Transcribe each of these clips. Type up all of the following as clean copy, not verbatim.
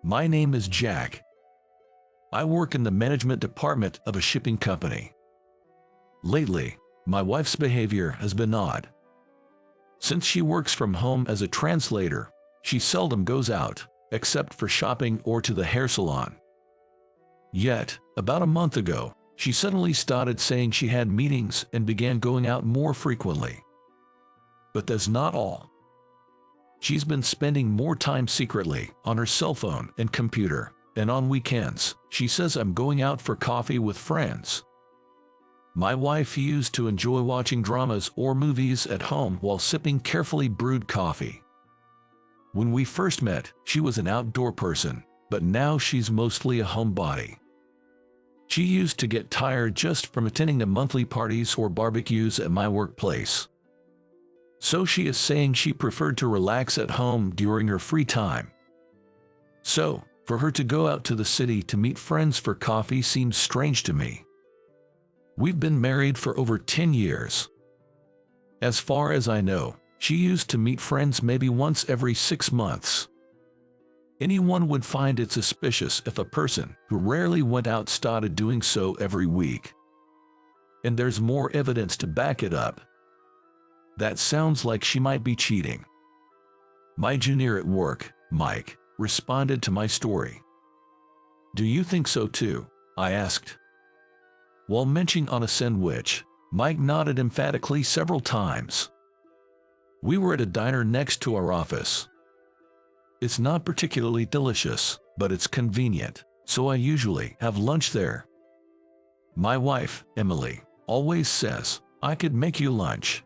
My name is Jack. I work in the management department of a shipping company. Lately, my wife's behavior has been odd. Since she works from home as a translator, she seldom goes out, except for shopping or to the hair salon. Yet, about a month ago, she suddenly started saying she had meetings and began going out more frequently. But that's not all. She's been spending more time secretly on her cell phone and computer, and on weekends, she says I'm going out for coffee with friends. My wife used to enjoy watching dramas or movies at home while sipping carefully brewed coffee. When we first met, she was an outdoor person, but now she's mostly a homebody. She used to get tired just from attending the monthly parties or barbecues at my workplace. So she is saying she preferred to relax at home during her free time. So, for her to go out to the city to meet friends for coffee seems strange to me. We've been married for over 10 years. As far as I know, she used to meet friends maybe once every 6 months. Anyone would find it suspicious if a person who rarely went out started doing so every week. And there's more evidence to back it up. That sounds like she might be cheating. My junior at work, Mike, responded to my story. Do you think so too? I asked. While munching on a sandwich, Mike nodded emphatically several times. We were at a diner next to our office. It's not particularly delicious, but it's convenient, so I usually have lunch there. My wife, Emily, always says, I could make you lunch.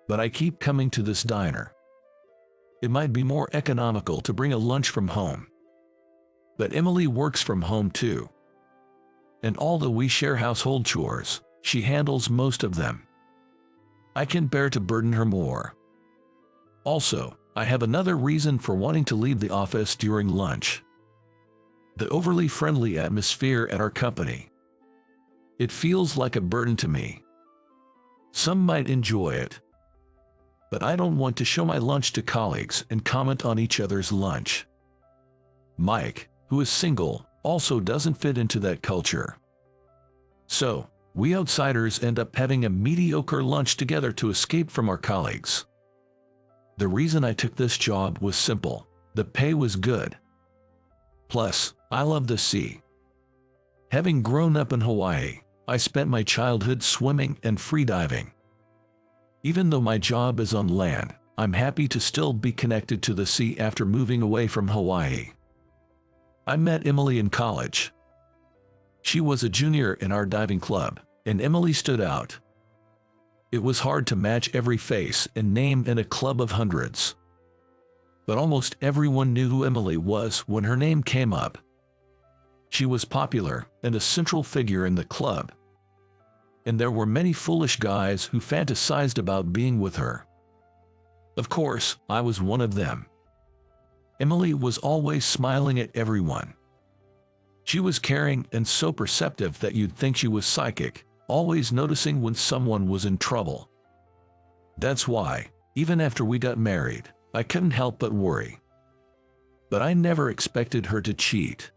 But I keep coming to this diner. It might be more economical to bring a lunch from home. But Emily works from home too. And although we share household chores, she handles most of them. I can bear to burden her more. Also, I have another reason for wanting to leave the office during lunch. The overly friendly atmosphere at our company. It feels like a burden to me. Some might enjoy it. But I don't want to show my lunch to colleagues and comment on each other's lunch. Mike, who is single, also doesn't fit into that culture. So, we outsiders end up having a mediocre lunch together to escape from our colleagues. The reason I took this job was simple. The pay was good. Plus, I love the sea. Having grown up in Hawaii, I spent my childhood swimming and freediving. Even though my job is on land, I'm happy to still be connected to the sea after moving away from Hawaii. I met Emily in college. She was a junior in our diving club, and Emily stood out. It was hard to match every face and name in a club of hundreds. But almost everyone knew who Emily was when her name came up. She was popular and a central figure in the club. And there were many foolish guys who fantasized about being with her. Of course, I was one of them. Emily was always smiling at everyone. She was caring and so perceptive that you'd think she was psychic, always noticing when someone was in trouble. That's why, even after we got married, I couldn't help but worry. But I never expected her to cheat.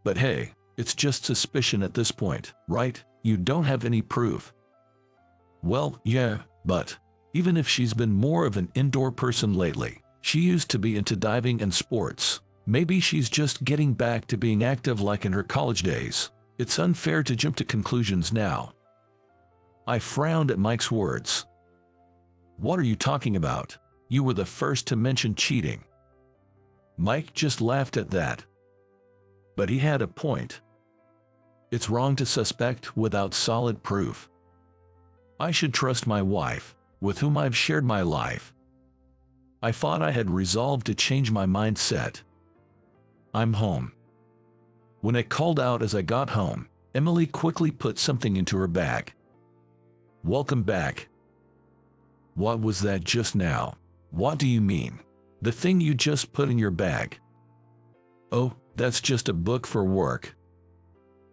But hey, it's just suspicion at this point, right? You don't have any proof. Well, yeah, but even if she's been more of an indoor person lately, she used to be into diving and sports. Maybe she's just getting back to being active like in her college days. It's unfair to jump to conclusions now. I frowned at Mike's words. What are you talking about? You were the first to mention cheating. Mike just laughed at that. But he had a point. It's wrong to suspect without solid proof. I should trust my wife, with whom I've shared my life. I thought I had resolved to change my mindset. I'm home. When I called out as I got home, Emily quickly put something into her bag. Welcome back. What was that just now? What do you mean? The thing you just put in your bag? Oh, that's just a book for work.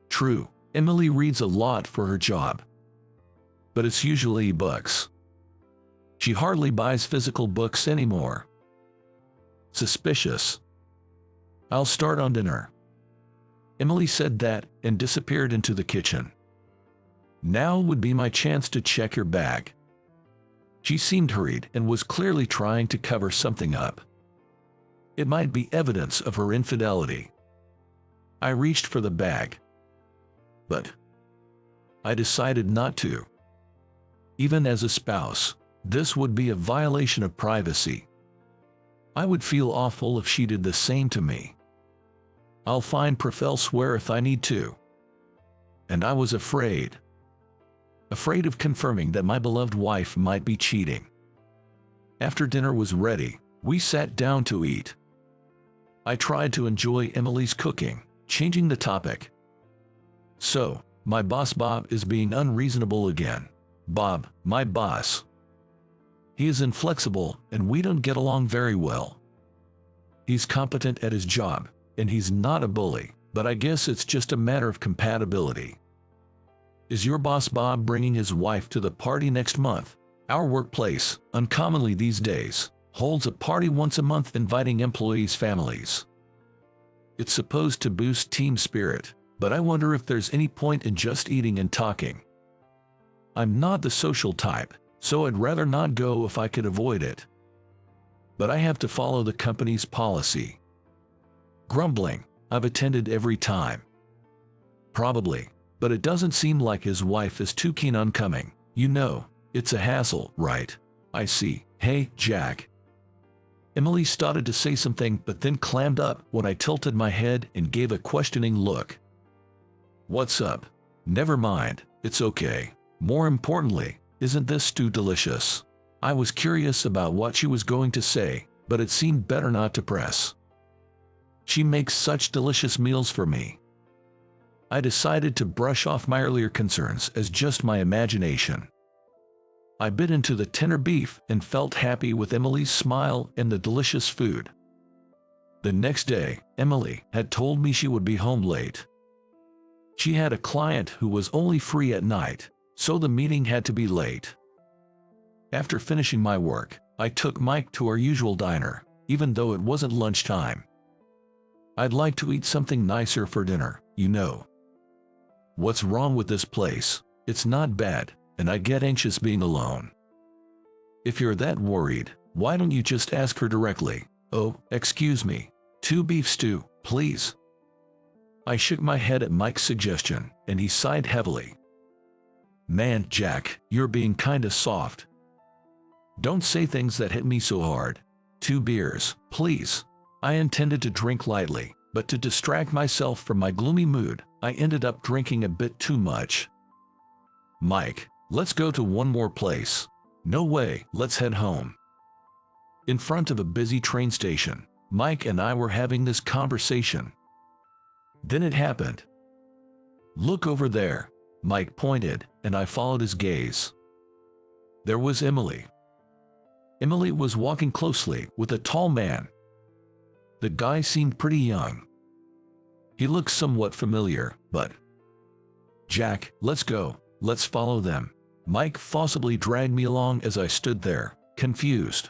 True, Emily reads a lot for her job. But it's usually books. She hardly buys physical books anymore. Suspicious. I'll start on dinner." Emily said that and disappeared into the kitchen. Now would be my chance to check your bag. She seemed hurried and was clearly trying to cover something up. It might be evidence of her infidelity. I reached for the bag, but I decided not to. Even as a spouse, this would be a violation of privacy. I would feel awful if she did the same to me. I'll find proof elsewhere if I need to. And I was afraid of confirming that my beloved wife might be cheating. After dinner was ready, we sat down to eat. I tried to enjoy Emily's cooking, changing the topic. "So, my boss Bob is being unreasonable again." Bob, my boss. He is inflexible and we don't get along very well. He's competent at his job, and he's not a bully, but I guess it's just a matter of compatibility. "Is your boss Bob bringing his wife to the party next month?" Our workplace, uncommonly these days, holds a party once a month inviting employees' families. It's supposed to boost team spirit, but I wonder if there's any point in just eating and talking. I'm not the social type, so I'd rather not go if I could avoid it. But I have to follow the company's policy. Grumbling, "I've attended every time." Probably. But it doesn't seem like his wife is too keen on coming. You know, it's a hassle, right? "I see. Hey, Jack." Emily started to say something but then clammed up when I tilted my head and gave a questioning look. "What's up?" "Never mind, it's okay. More importantly, isn't this stew delicious?" I was curious about what she was going to say, but it seemed better not to press. She makes such delicious meals for me. I decided to brush off my earlier concerns as just my imagination. I bit into the tender beef and felt happy with Emily's smile and the delicious food. The next day, Emily had told me she would be home late. She had a client who was only free at night, so the meeting had to be late. After finishing my work, I took Mike to our usual diner, even though it wasn't lunchtime. I'd like to eat something nicer for dinner, you know. What's wrong with this place? It's not bad, and I get anxious being alone. If you're that worried, why don't you just ask her directly? "Oh, excuse me. 2 beef stew, please." I shook my head at Mike's suggestion, and he sighed heavily. "Man, Jack, you're being kinda soft. Don't say things that hit me so hard. 2 beers, please." I intended to drink lightly, but to distract myself from my gloomy mood, I ended up drinking a bit too much. "Mike, let's go to one more place." "No way, let's head home." In front of a busy train station, Mike and I were having this conversation. Then it happened. "Look over there." Mike pointed, and I followed his gaze. There was Emily. Emily was walking closely with a tall man. The guy seemed pretty young. He looked somewhat familiar, but... "Jack, let's go. Let's follow them." Mike forcibly dragged me along as I stood there, confused.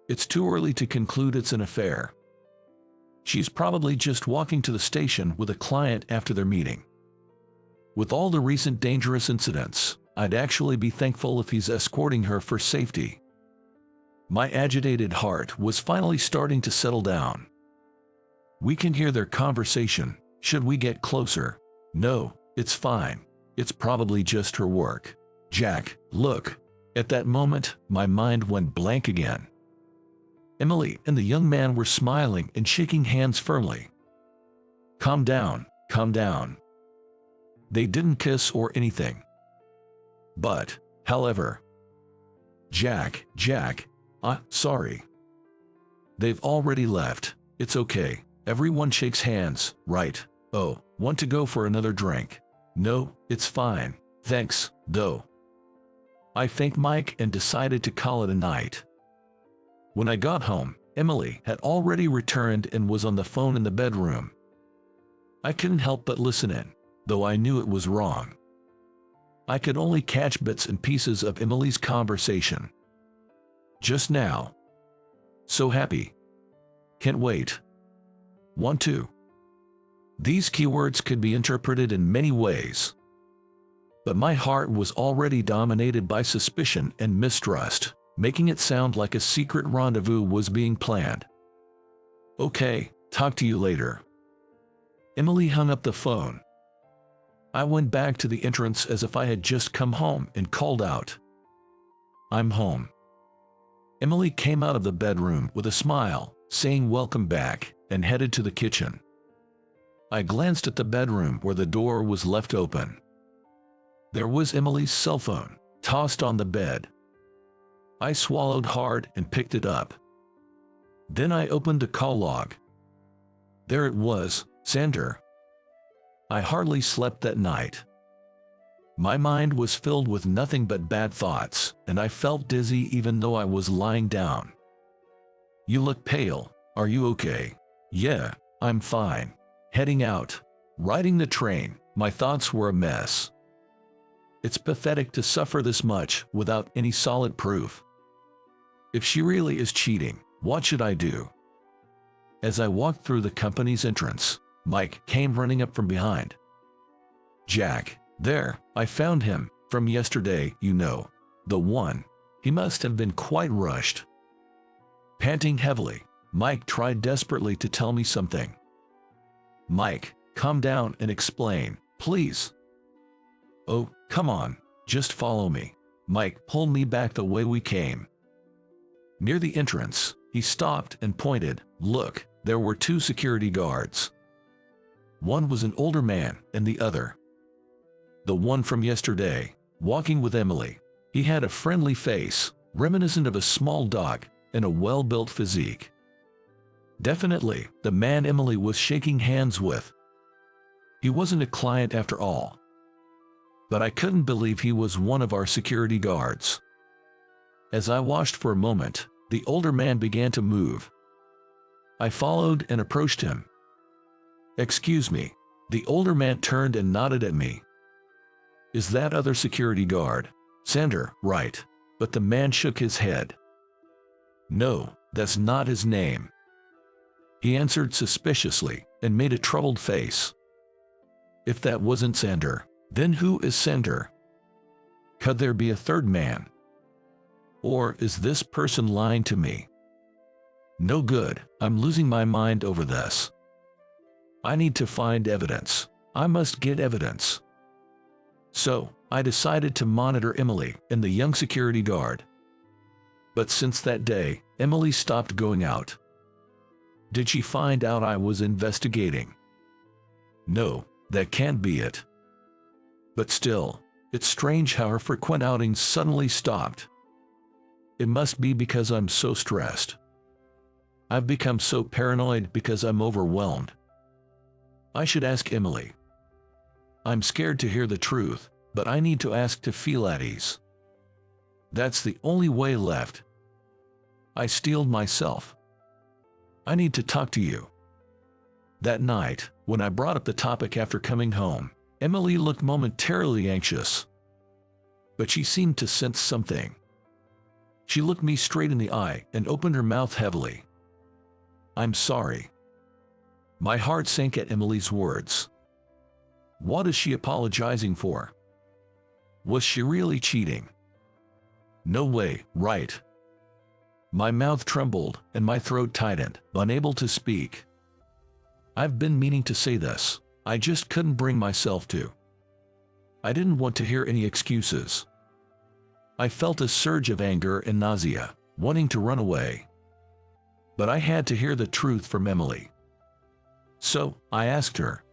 It's too early to conclude it's an affair. She's probably just walking to the station with a client after their meeting. With all the recent dangerous incidents, I'd actually be thankful if he's escorting her for safety. My agitated heart was finally starting to settle down. We can hear their conversation. Should we get closer? No, it's fine. It's probably just her work. Jack, look. At that moment, my mind went blank again. Emily and the young man were smiling and shaking hands firmly. Calm down, calm down. They didn't kiss or anything. But, however, Jack, sorry. They've already left. It's okay. Everyone shakes hands, right? Oh, want to go for another drink? No, it's fine. Thanks, though. I thanked Mike and decided to call it a night. When I got home, Emily had already returned and was on the phone in the bedroom. I couldn't help but listen in, though I knew it was wrong. I could only catch bits and pieces of Emily's conversation. Just now. So happy. Can't wait. Want to? These keywords could be interpreted in many ways. But my heart was already dominated by suspicion and mistrust, making it sound like a secret rendezvous was being planned. Okay, talk to you later. Emily hung up the phone. I went back to the entrance as if I had just come home and called out, "I'm home." Emily came out of the bedroom with a smile, saying welcome back, and headed to the kitchen. I glanced at the bedroom where the door was left open. There was Emily's cell phone, tossed on the bed. I swallowed hard and picked it up. Then I opened the call log. There it was, Sander. I hardly slept that night. My mind was filled with nothing but bad thoughts, and I felt dizzy even though I was lying down. "You look pale. Are you okay?" "Yeah, I'm fine." Heading out. Riding the train, my thoughts were a mess. It's pathetic to suffer this much without any solid proof. If she really is cheating, what should I do? As I walked through the company's entrance, Mike came running up from behind. "Jack, there, I found him, from yesterday, you know. The one." He must have been quite rushed. Panting heavily, Mike tried desperately to tell me something. "Mike, calm down and explain, please." "Oh, come on, just follow me." Mike pulled me back the way we came. Near the entrance, he stopped and pointed. Look, there were two security guards. One was an older man and the other, the one from yesterday, walking with Emily. He had a friendly face, reminiscent of a small dog, and a well-built physique. Definitely the man Emily was shaking hands with. He wasn't a client after all. But I couldn't believe he was one of our security guards. As I watched for a moment, the older man began to move. I followed and approached him. "Excuse me." The older man turned and nodded at me. "Is that other security guard Sander, right?" But the man shook his head. "No, that's not his name." He answered suspiciously and made a troubled face. "If that wasn't Sander, then who is Sander? Could there be a third man? Or is this person lying to me? No good, I'm losing my mind over this. I need to find evidence. I must get evidence." So, I decided to monitor Emily and the young security guard. But since that day, Emily stopped going out. Did she find out I was investigating? No, that can't be it. But still, it's strange how her frequent outings suddenly stopped. It must be because I'm so stressed. I've become so paranoid because I'm overwhelmed. I should ask Emily. I'm scared to hear the truth, but I need to ask to feel at ease. That's the only way left. I steeled myself. I need to talk to you. That night, when I brought up the topic after coming home, Emily looked momentarily anxious. But she seemed to sense something. She looked me straight in the eye and opened her mouth heavily. "I'm sorry." My heart sank at Emily's words. What is she apologizing for? Was she really cheating? No way, right? My mouth trembled and my throat tightened, unable to speak. I've been meaning to say this, I just couldn't bring myself to. I didn't want to hear any excuses. I felt a surge of anger and nausea, wanting to run away. But I had to hear the truth from Emily. So, I asked her.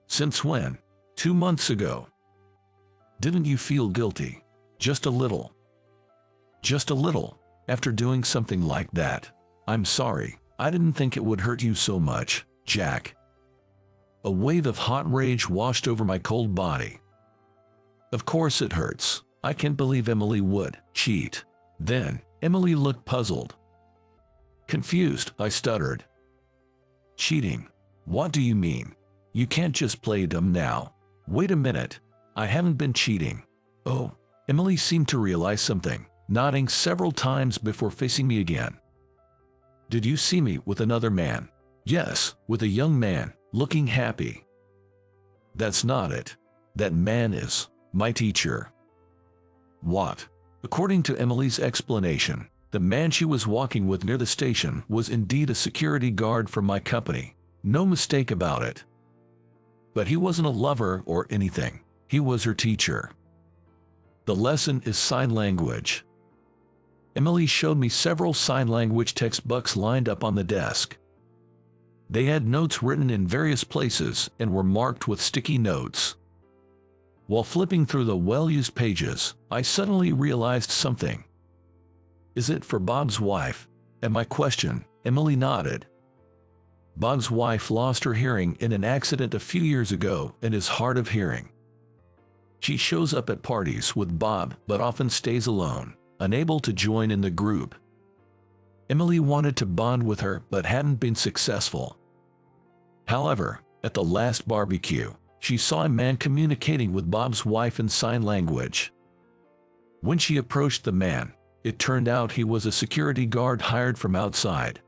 "Since when?" "2 months ago." "Didn't you feel guilty?" "Just a little." "Just a little, after doing something like that?" "I'm sorry, I didn't think it would hurt you so much, Jack." A wave of hot rage washed over my cold body. Of course it hurts. I can't believe Emily would cheat. Then, Emily looked puzzled. Confused, I stuttered. "Cheating? What do you mean? You can't just play dumb now." "Wait a minute. I haven't been cheating." "Oh." Emily seemed to realize something, nodding several times before facing me again. "Did you see me with another man?" Yes, with a young man, looking happy. That's not it. That man is my teacher. What? According to Emily's explanation, the man she was walking with near the station was indeed a security guard from my company. No mistake about it. But he wasn't a lover or anything. He was her teacher. The lesson is sign language. Emily showed me several sign language textbooks lined up on the desk. They had notes written in various places and were marked with sticky notes. While flipping through the well-used pages, I suddenly realized something. Is it for Bob's wife? At my question, Emily nodded. Bob's wife lost her hearing in an accident a few years ago and is hard of hearing. She shows up at parties with Bob but often stays alone, unable to join in the group. Emily wanted to bond with her but hadn't been successful. However, at the last barbecue, she saw a man communicating with Bob's wife in sign language. When she approached the man, it turned out he was a security guard hired from outside.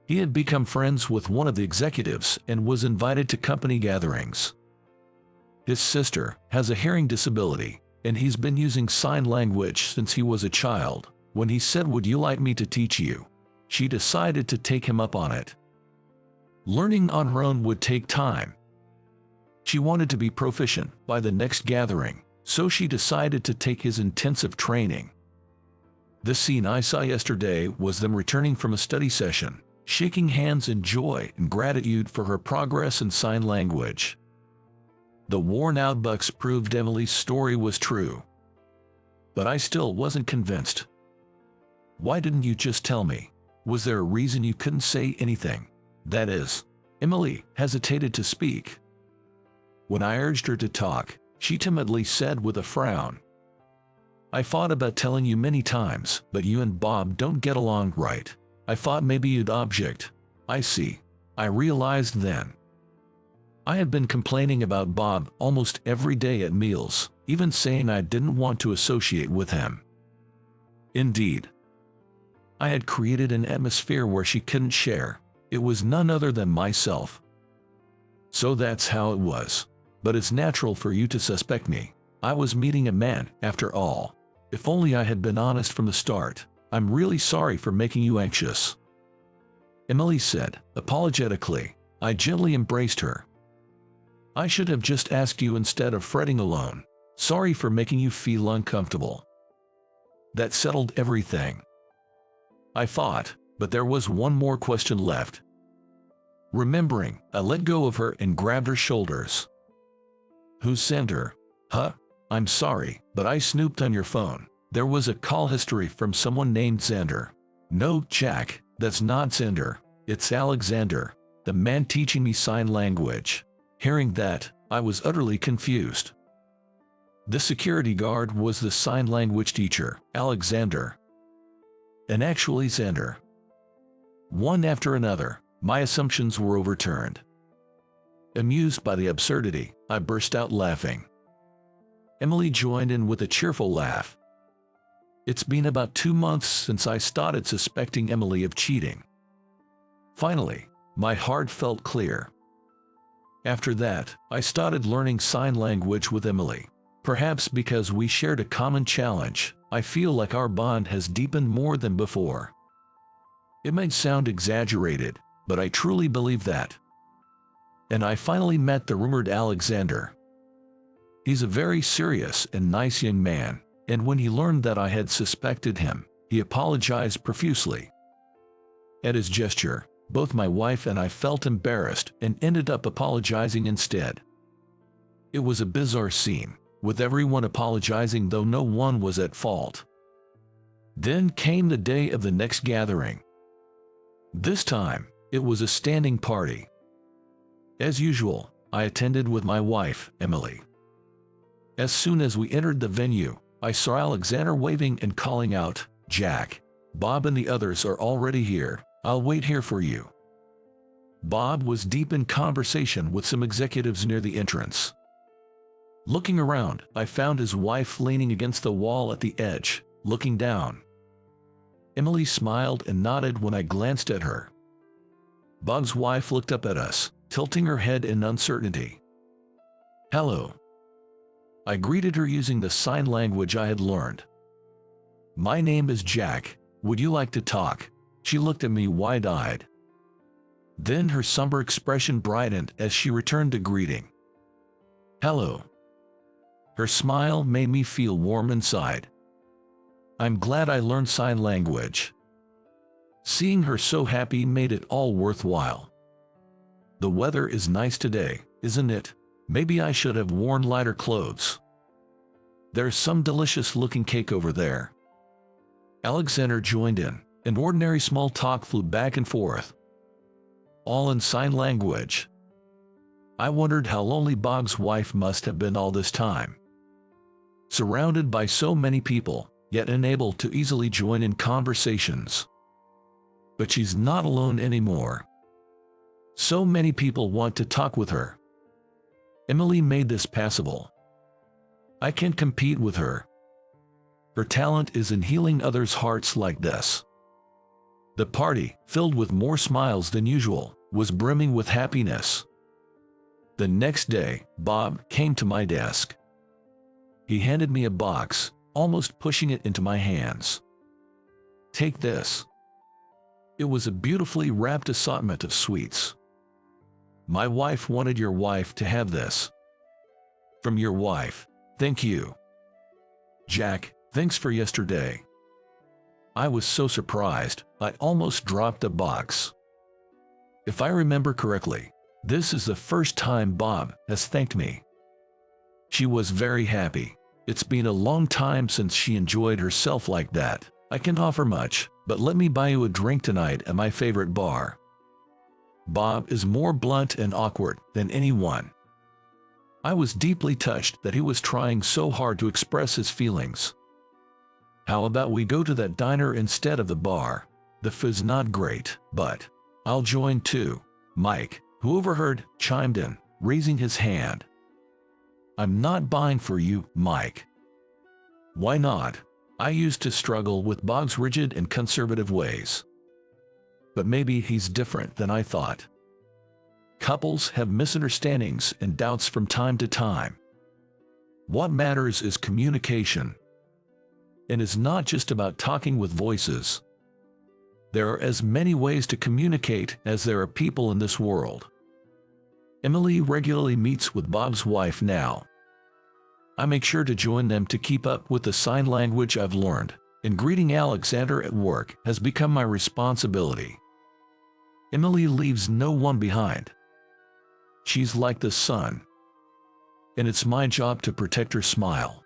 He had become friends with one of the executives and was invited to company gatherings. His sister has a hearing disability, and he's been using sign language since he was a child. When he said, "Would you like me to teach you?" she decided to take him up on it. Learning on her own would take time. She wanted to be proficient by the next gathering, so she decided to take his intensive training. The scene I saw yesterday was them returning from a study session, shaking hands in joy and gratitude for her progress in sign language. The worn-out bucks proved Emily's story was true. But I still wasn't convinced. Why didn't you just tell me? Was there a reason you couldn't say anything? That is, Emily hesitated to speak. When I urged her to talk, she timidly said with a frown, "I thought about telling you many times, but you and Bob don't get along right. I thought maybe you'd object." "I see," I realized then. I had been complaining about Bob almost every day at meals, even saying I didn't want to associate with him. Indeed, I had created an atmosphere where she couldn't share. It was none other than myself. So that's how it was. But it's natural for you to suspect me. I was meeting a man, after all. If only I had been honest from the start. I'm really sorry for making you anxious," Emily said, apologetically. I gently embraced her. "I should have just asked you instead of fretting alone. Sorry for making you feel uncomfortable." That settled everything, I thought, but there was one more question left. Remembering, I let go of her and grabbed her shoulders. "Who sent her?" "Huh? I'm sorry, but I snooped on your phone. There was a call history from someone named Xander." "No, Jack, that's not Xander. It's Alexander, the man teaching me sign language." Hearing that, I was utterly confused. The security guard was the sign language teacher, Alexander. And actually Xander. One after another, my assumptions were overturned. Amused by the absurdity, I burst out laughing. Emily joined in with a cheerful laugh. It's been about 2 months since I started suspecting Emily of cheating. Finally, my heart felt clear. After that, I started learning sign language with Emily. Perhaps because we shared a common challenge, I feel like our bond has deepened more than before. It may sound exaggerated, but I truly believe that. And I finally met the rumored Alexander. He's a very serious and nice young man, and when he learned that I had suspected him, he apologized profusely. At his gesture, both my wife and I felt embarrassed and ended up apologizing instead. It was a bizarre scene, with everyone apologizing though no one was at fault. Then came the day of the next gathering. This time, it was a standing party. As usual, I attended with my wife, Emily. As soon as we entered the venue, I saw Alexander waving and calling out, "Jack, Bob and the others are already here. I'll wait here for you." Bob was deep in conversation with some executives near the entrance. Looking around, I found his wife leaning against the wall at the edge, looking down. Emily smiled and nodded when I glanced at her. Bob's wife looked up at us, tilting her head in uncertainty. "Hello." I greeted her using the sign language I had learned. "My name is Jack. Would you like to talk?" She looked at me wide-eyed. Then her somber expression brightened as she returned the greeting. "Hello." Her smile made me feel warm inside. I'm glad I learned sign language. Seeing her so happy made it all worthwhile. "The weather is nice today, isn't it? Maybe I should have worn lighter clothes. There's some delicious-looking cake over there." Alexander joined in, and ordinary small talk flew back and forth, all in sign language. I wondered how lonely Bob's wife must have been all this time. Surrounded by so many people, yet unable to easily join in conversations. But she's not alone anymore. So many people want to talk with her. Emily made this passable. I can't compete with her. Her talent is in healing others' hearts like this. The party, filled with more smiles than usual, was brimming with happiness. The next day, Bob came to my desk. He handed me a box, almost pushing it into my hands. "Take this." It was a beautifully wrapped assortment of sweets. "My wife wanted your wife to have this." "From your wife. Thank you." "Jack, thanks for yesterday." I was so surprised, I almost dropped the box. If I remember correctly, this is the first time Bob has thanked me. She was very happy. It's been a long time since she enjoyed herself like that. "I can't offer much, but let me buy you a drink tonight at my favorite bar." Bob is more blunt and awkward than anyone. I was deeply touched that he was trying so hard to express his feelings. "How about we go to that diner instead of the bar? The food's not great, but I'll join too." Mike, who overheard, chimed in, raising his hand. "I'm not buying for you, Mike." "Why not?" I used to struggle with Bob's rigid and conservative ways. But maybe he's different than I thought. Couples have misunderstandings and doubts from time to time. What matters is communication. And it's not just about talking with voices. There are as many ways to communicate as there are people in this world. Emily regularly meets with Bob's wife now. I make sure to join them to keep up with the sign language I've learned, and greeting Alexander at work has become my responsibility. Emily leaves no one behind. She's like the sun, and it's my job to protect her smile.